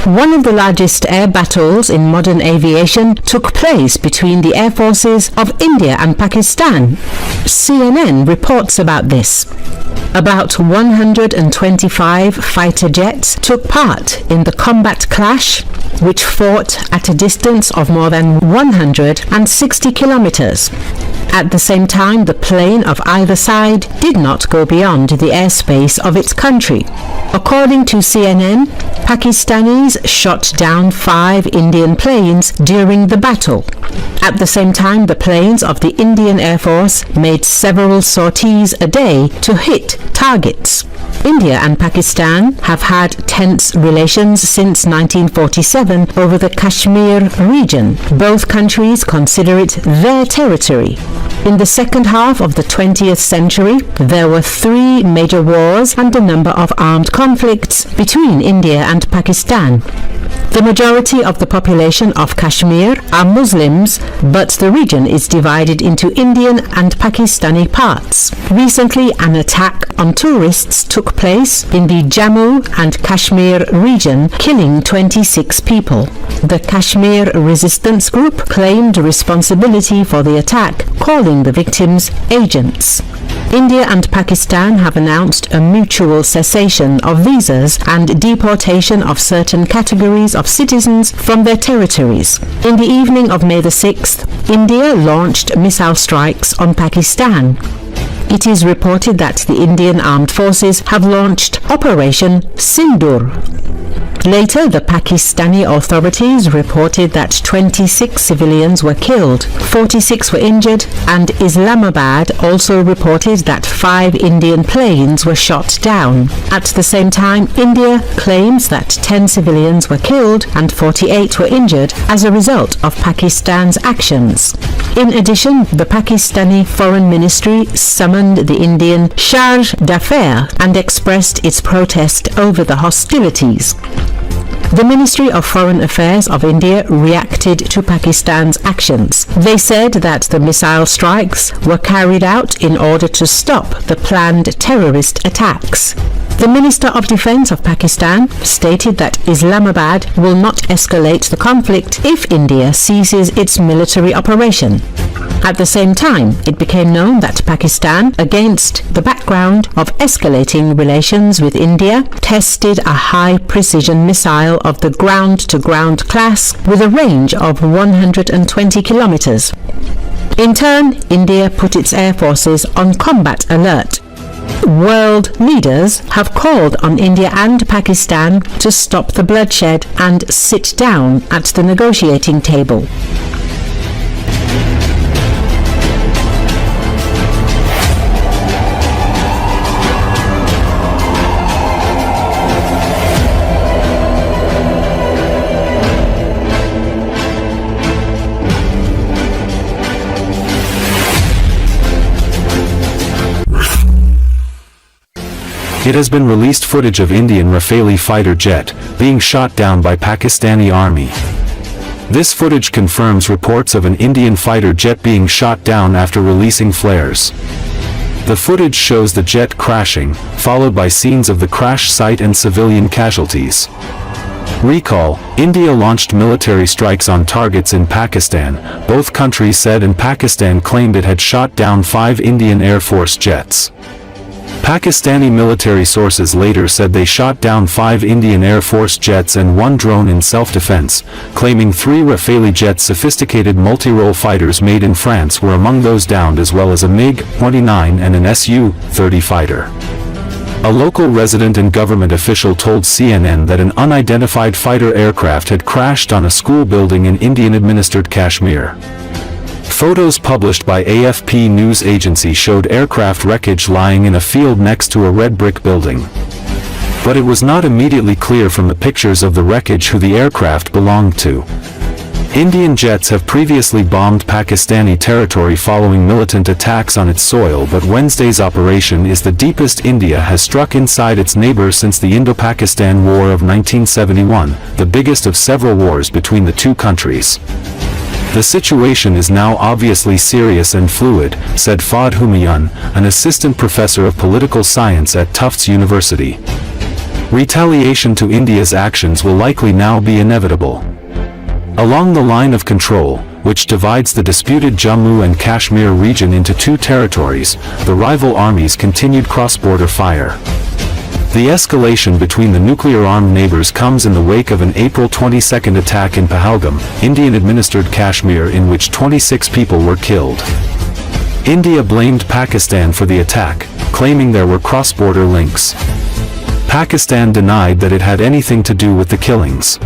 One of the largest air battles in modern aviation took place between the air forces of India and Pakistan. CNN reports about this. About 125 fighter jets took part in the combat clash, which fought at a distance of more than 160 kilometers. At the same time, the plane of either side did not go beyond the airspace of its country. According to CNN, Pakistanis shot down 5 Indian planes during the battle. At the same time, the planes of the Indian Air Force made several sorties a day to hit targets. India and Pakistan have had tense relations since 1947 over the Kashmir region. Both countries consider it their territory. In the second half of the 20th century, there were 3 major wars and a number of armed conflicts between India and Pakistan. The majority of the population of Kashmir are Muslims, but the region is divided into Indian and Pakistani parts. Recently, an attack on tourists took place in the Jammu and Kashmir region, killing 26 people. The Kashmir Resistance Group claimed responsibility for the attack, calling the victims agents. India and Pakistan have announced a mutual cessation of visas and deportation of certain categories of citizens from their territories. In the evening of May the 6th, India launched missile strikes on Pakistan. It is reported that the Indian armed forces have launched Operation Sindoor. Later, the Pakistani authorities reported that 26 civilians were killed, 46 were injured, and Islamabad also reported that 5 Indian planes were shot down. At the same time, India claims that 10 civilians were killed and 48 were injured as a result of Pakistan's actions. In addition, the Pakistani Foreign Ministry summoned the Indian Charge d'Affaires and expressed its protest over the hostilities. The Ministry of Foreign Affairs of India reacted to Pakistan's actions. They said that the missile strikes were carried out in order to stop the planned terrorist attacks. The Minister of Defense of Pakistan stated that Islamabad will not escalate the conflict if India ceases its military operation. At the same time, it became known that Pakistan, against the background of escalating relations with India, tested a high-precision missile of the ground-to-ground class with a range of 120 kilometers. In turn, India put its air forces on combat alert. World leaders have called on India and Pakistan to stop the bloodshed and sit down at the negotiating table. It has been released footage of Indian Rafale fighter jet being shot down by Pakistani army. This footage confirms reports of an Indian fighter jet being shot down after releasing flares. The footage shows the jet crashing, followed by scenes of the crash site and civilian casualties. Recall, India launched military strikes on targets in Pakistan, both countries said, and Pakistan claimed it had shot down 5 Indian Air Force jets. Pakistani military sources later said they shot down 5 Indian Air Force jets and 1 drone in self-defense, claiming 3 Rafale jets, sophisticated multi-role fighters made in France, were among those downed, as well as a MiG-29 and an Su-30 fighter. A local resident and government official told CNN that an unidentified fighter aircraft had crashed on a school building in Indian-administered Kashmir. Photos published by AFP news agency showed aircraft wreckage lying in a field next to a red brick building. But it was not immediately clear from the pictures of the wreckage who the aircraft belonged to. Indian jets have previously bombed Pakistani territory following militant attacks on its soil, but Wednesday's operation is the deepest India has struck inside its neighbor since the Indo-Pakistan War of 1971, the biggest of several wars between the two countries. The situation is now obviously serious and fluid, said Fahd Humayun, an assistant professor of political science at Tufts University. Retaliation to India's actions will likely now be inevitable. Along the line of control, which divides the disputed Jammu and Kashmir region into two territories, the rival armies continued cross-border fire. The escalation between the nuclear-armed neighbors comes in the wake of an April 22 attack in Pahalgam, Indian-administered Kashmir, in which 26 people were killed. India blamed Pakistan for the attack, claiming there were cross-border links. Pakistan denied that it had anything to do with the killings.